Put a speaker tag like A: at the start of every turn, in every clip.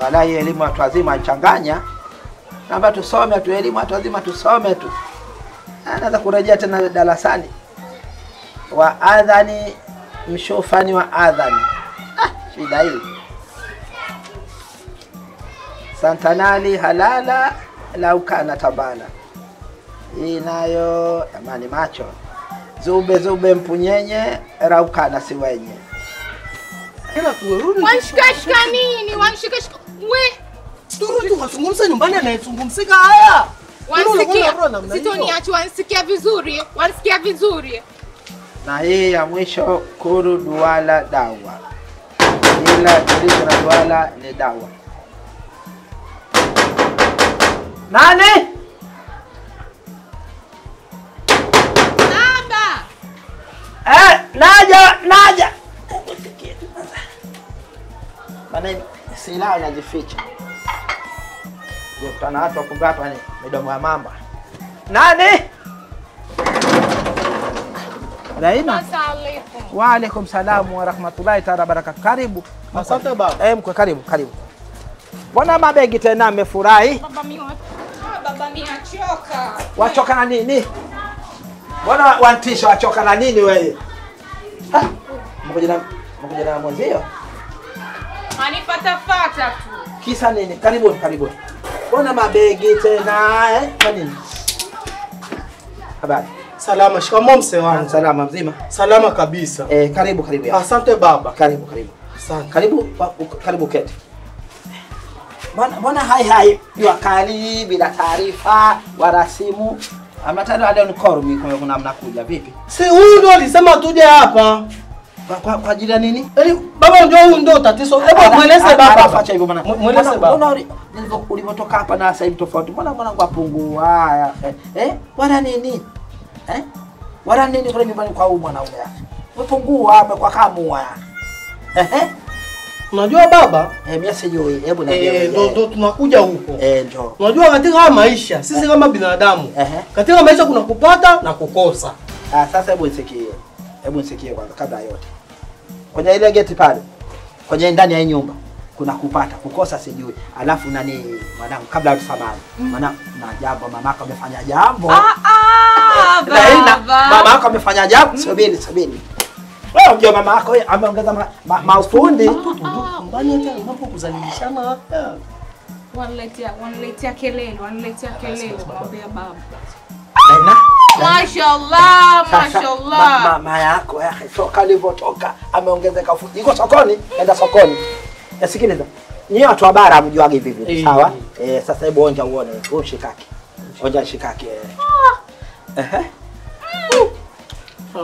A: Wala hii elimu watu wazima changanya. Naomba tusome tu elimu watu wazima tusome tu. Anaanza kurejea tena darasani. Wa adhani mshofani wa adhani. Shida hili. Santanali halala lau kana tabala. Hii nayo amani macho. Zube mpunyenye raukana siwenye.
B: Wanshikashika nini? Wanshikashika we.
C: Turudi wasungumza nyumbani anayezungumzika haya.
B: Wansikia. Sitoniacha wansikia vizuri. Wansikia vizuri.
A: Na hii ya mwisho kuru duala dawa. Ila tulizo na duala ni dawa. Nani?
B: Baba.
A: Naja. Bana silaha inajificha. Ndio watu wakugata ni midomo ya mamba. Nani? Raina.
B: Assalamualaikum.
A: Wa alaikum salaam wa rahmatullahi ta'ala barakatuh. Karibu.
C: Asante baba.
A: Mkwe karibu. Mbona mabegi tena amefurahi?
B: Baba mimi achoka.
A: Wachoka na nini? Mbona wantisha wachoka na nini wewe? Mkuja na mwenzio?
B: Anipata tu.
A: Kisa nini? Karibu. Mbona mabegi tena Kwa nini? Habari.
C: Salama, shikamoo mzee wangu.
A: Salama mzima.
C: Salama kabisa.
A: Karibu ya.
C: Asante baba.
A: Karibu.
C: Asante.
A: Karibu keti. Mbona hai jua kali bila taarifa wala simu. Amatano hadi unikoro kuna mnakuja vipi?
C: Si huyu ndo alisema tuje hapa.
A: Kwa ajili ya nini?
C: Yaani baba ndio huyu ndo tatizo. Hebu mueleze baba.
A: Acha hivyo bwana.
C: Mueleze baba.
A: Mbona ulivyotoka hapa na sasa hivi tofauti? Mbona mwanangu apungua haya? Wala nini? Wala nini kwa nyumbani kwa huyu mwanaume yake? Mpungua hapa kwa kamua.
C: Unajua baba?
A: Mimi sijui. Hebu niambie.
C: Ndo tunakuja huko.
A: Ndio.
C: Unajua katika maisha sisi kama binadamu, katika maisha kuna kupata na kukosa.
A: Sasa hebu nisikie kwanza kabla yote. Kwenye ile geti pale, kwenye ndani ya nyumba kuna kupata, kukosa sijui. Alafu nani mwanangu kabla ya tusamani. Maana jambo mamako amefanya jambo.
B: Baba.
A: Mamako amefanya jambo. Subiri. Wewe unajua mamako ameongeza maufundi.
C: Mbani hata mambo kuzalishana hapa.
B: Wanaletea kelele, kumwambia baba.
A: Mashallah.
B: Mashallah.
A: Mama yako toka alivyotoka ameongezeka fundi. Iko sokoni, enda sokoni. Yasikiliza. Nyie watu wa bara mjuage hivi. Sawa? Sasa hebu onja uone. Wewe shikaki. Onja shikaki.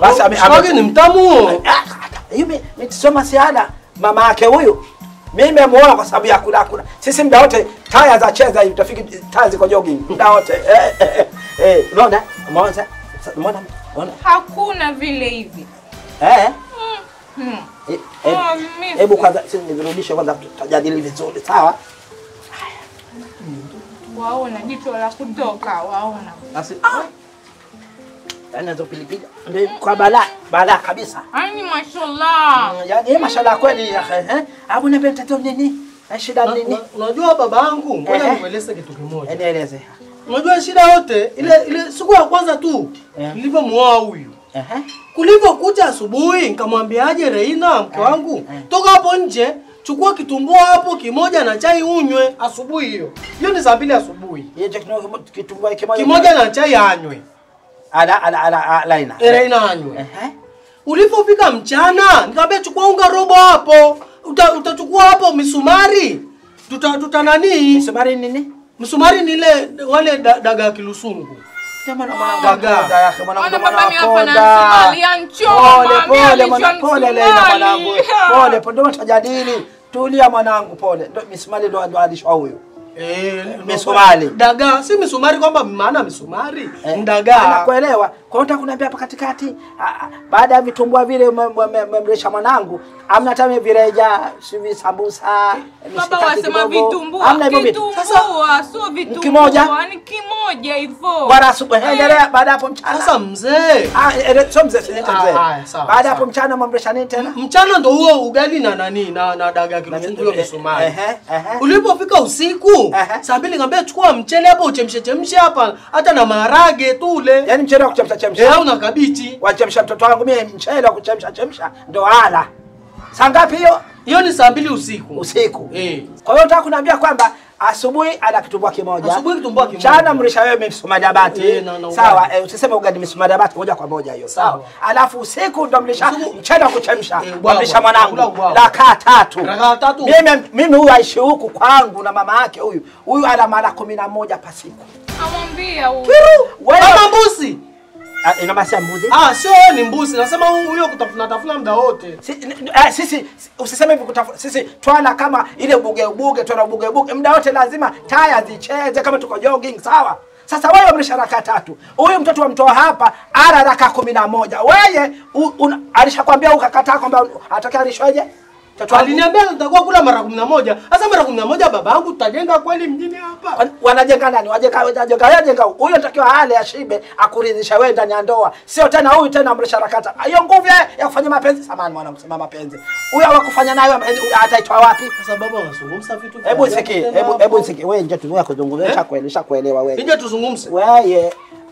C: Basi ameshikaki ni mtamu.
A: Mimi tusoma siala mama yake huyu. Mimi nimemuoa kwa sababu ya kula. Sisi muda wote taya za cheza hivi utafiki taya ziko jogging. Muda wote. Unaona?
B: Hakuna vile hivi.
A: Hebu kwanza sisi nirudishe kwanza tutajadili vizuri, sawa?
B: Waona jicho la kutoka, waona.
A: Basi anaanza pilipili ndio kwa balaa kabisa.
B: Ani mashallah.
A: Yaani mashallah kweli Abu nipe tatizo nini? Shida nini?
C: Unajua babangu, ngoja nimueleze kitu kimoja.
A: Nieleze.
C: Unajua shida yote ile siku ya kwanza tu nilivyomuoa huyu. Kulivyokuja asubuhi nikamwambiaje Reina mke wangu, toka hapo nje, chukua kitumbua hapo kimoja na chai unywe asubuhi hiyo. Hiyo ni saa 2 asubuhi.
A: Hiyo kitumbua
C: kimoja na chai anywe.
A: Laina.
C: Reina anywe. Ulipofika mchana, nikamwambia chukua unga robo hapo. Utachukua hapo misumari. Tuta nani?
A: Misumari nini?
C: Misumari ni ile wale daga ya kilusungu.
A: Pole Leila mwanangu. Pole tutajadili. Tulia mwanangu pole. Ndio misumari ndo alishwa huyo. misumari.
C: Dagaa, si misumari kwamba maana misumari. Dagaa.
A: Nakuelewa. Kwa hiyo kuniambia hapa katikati baada ya vitumbua vile mmemlisha mwanangu, amna hata vireja, sivi sambusa,
B: Baba wasema vitumbua. Amna hivyo vitu. Sasa sio vitumbua, ni kimoja hivyo.
A: Bwana endelea baada hapo mchana.
C: Sasa mzee.
A: Sio mzee, si mzee. Baada hapo mchana mmemlisha nini tena?
C: Mchana ndo huo ugali na nani na dagaa kilochungulo misumari. Ulipofika usiku, saa 2 ngambia chukua mchele hapo uchemshe hapa hata na maharage tule.
A: Yaani mchele wa kuchemsha.
C: Au na kabichi.
A: Wachemsha mtoto wangu mimi mchele wa kuchemsha ndo ala. Saa ngapi hiyo?
C: Hiyo ni saa 2 usiku.
A: Usiku. Kwa hiyo nataka kuniambia kwamba asubuhi ana kitumbua kimoja.
C: Asubuhi kitumbua kimoja.
A: Mchana mlisha wewe msumadabati. Sawa, usiseme ugali msumadabati moja kwa moja hiyo. Sawa. Alafu usiku ndo mlisha mchele wa kuchemsha. Mlisha mwanangu rakaa 3.
C: Rakaa 3.
A: Mimi huyu aishi huku kwangu na mama yake huyu. Huyu ana mara 11 kwa siku.
B: Amwambia huyu.
C: Kama mbuzi.
A: Ina maana mbuzi?
C: Sio ni mbuzi. Nasema huyo kutafuna muda wote.
A: Sisi usiseme hivi kutafuna. Sisi twala kama ile buge twala buge muda wote lazima taya zicheze kama tuko jogging, sawa? Sasa wewe umesha rakaa 3. Huyu mtoto wa mtoa hapa ara rakaa 11. Wewe alishakwambia ukakataa kwamba atakaye alishwaje?
C: Aliniambia nitakuwa kula mara 11. Sasa mara 11 babangu tutajenga kweli mjini hapa.
A: Wanajenga nani? Wajenga huyo anatakiwa ale ashibe akuridhisha wewe ndani ya ndoa. Sio tena huyu tena mlisharakata. Hiyo nguvu ya kufanya mapenzi samani mwana kusema mapenzi. Huyo hawakufanya nayo ataitwa wapi?
C: Sasa baba unazungumza vitu.
A: Hebu sikie wewe nje tu kuzungumza kuelewa wewe.
C: Nje tuzungumze.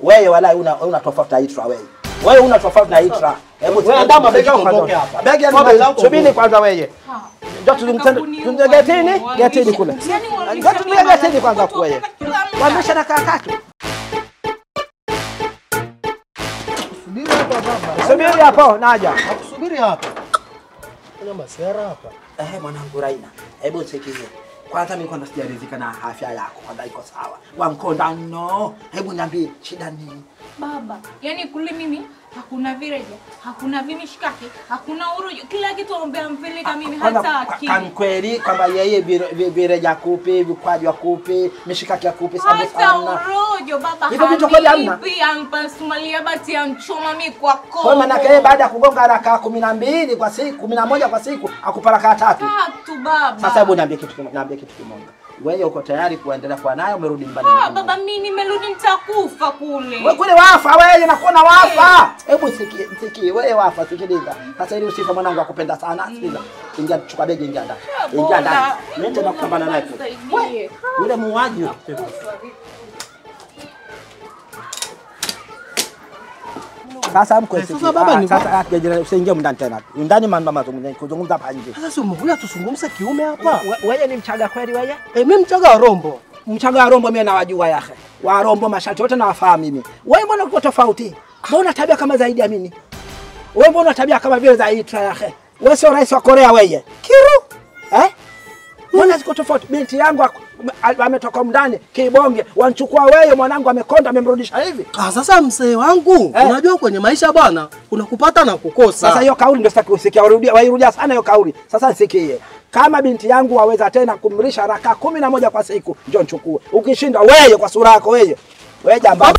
A: Wewe wala una tofauti na Itra wewe. Wewe una tofauti na Itra. Hebu
C: ndama bega uondoke hapa.
A: Bega subiri kwanza wewe. Ndio getini kule. Ndio getini kwanza kwa wewe. Wamesha na kakatu.
C: Subiri hapa baba.
A: Subiri hapo naja.
C: Nakusubiri hapa. Kuna masera hapa.
A: Mwanangu Raina. Hebu sikie. Kwanza mimi kwanza sijaridhika na afya yako. Kwanza iko sawa. Wankonda no. Hebu niambie shida nini?
B: Baba, yani kule mimi hakuna vireja, hakuna vimishikaki, hakuna urojo, kila kitu ombea mpeleka mimi hataki.
A: Kan kweli kwamba yeye vireja kupe, vikwaju kupe, mishikaki kupe
B: sababu sana. Hata urojo baba.
A: Hivyo vitu kweli hamna.
B: Pia ampasumalia bati anchoma mimi kwa koo.
A: Kwa maana yeye baada ya kugonga rakaa 12 kwa siku, 11 kwa siku, akupa rakaa 3.
B: 3 baba.
A: Sasa hebu niambie kitu kimoja. Wewe uko tayari kuendelea kwa nayo umerudi nyumbani?
B: Baba mimi nimerudi nitakufa kule.
A: Wewe kule wafa wewe nakuona wafa. Hebu sikie wewe wafa sikiliza. Sasa ili usife mwanangu akupenda sana sikiliza. Ingia chukua begi ingia ndani. Ingia ndani. Nenda na kupambana naye. Yule muuaji. Sasa mkwesi.
C: Sasa baba ni
A: sasa usiingie ndani tena. Ndani mama kuzungumza hapa nje.
C: Sasa sio mhuya tuzungumze kiume hapa.
A: Wewe ni Mchaga kweli wewe?
C: Mimi Mchaga wa Rombo.
A: Mchaga wa Rombo mimi nawajua yake. Wa Rombo masharti wote nawafahamu mimi. Wewe mbona uko tofauti? Mbona tabia kama zaidi ya mimi? Wewe mbona tabia kama vile za Itra yake? Wewe sio rais wa Korea wewe. Kiru? Mbona ziko tofauti? Binti yangu ametoka ndani kibonge, wanchukua wewe mwanangu amekonda amemrudisha hivi.
C: Sasa mzee wangu, unajua kwenye maisha bwana, kuna kupata na kukosa.
A: Sasa hiyo kauli ndio sitaki usikia, wairudia sana hiyo kauli. Sasa nisikie. Kama binti yangu waweza tena kumlisha rakaa 11 kwa siku, njoo nichukue. Ukishinda wewe kwa sura yako wewe. Wewe jamba.